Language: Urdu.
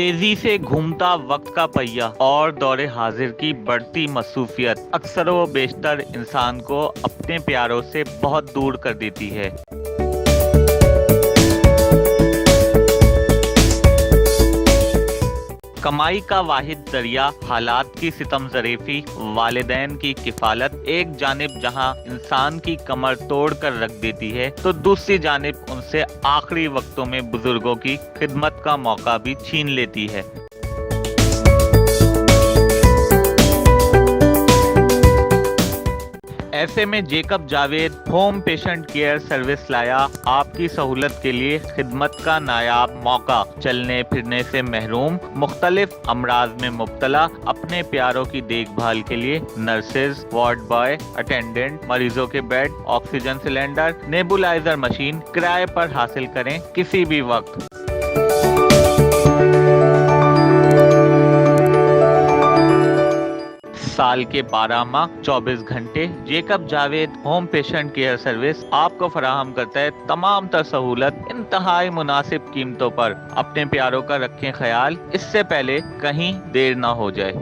تیزی سے گھومتا وقت کا پہیہ اور دور حاضر کی بڑھتی مصروفیت اکثر و بیشتر انسان کو اپنے پیاروں سے بہت دور کر دیتی ہے۔ کمائی کا واحد ذریعہ حالات کی ستم ظریفی، والدین کی کفالت ایک جانب جہاں انسان کی کمر توڑ کر رکھ دیتی ہے تو دوسری جانب ان سے آخری وقتوں میں بزرگوں کی خدمت کا موقع بھی چھین لیتی ہے۔ ایسے میں Jacob Javed home patient care service لایا آپ کی سہولت کے لیے خدمت کا نایاب موقع۔ چلنے پھرنے سے محروم، مختلف امراض میں مبتلا اپنے پیاروں کی دیکھ بھال کے لیے نرسز، وارڈ بوائے، اٹینڈنٹ، مریضوں کے بیڈ، آکسیجن سلنڈر، نیبولائزر مشین کرائے پر حاصل کریں کسی بھی وقت۔ سال کے 12 ماہ 24 گھنٹے Jacob Javed home patient care service آپ کو فراہم کرتا ہے تمام تر سہولت انتہائی مناسب قیمتوں پر۔ اپنے پیاروں کا رکھیں خیال، اس سے پہلے کہیں دیر نہ ہو جائے۔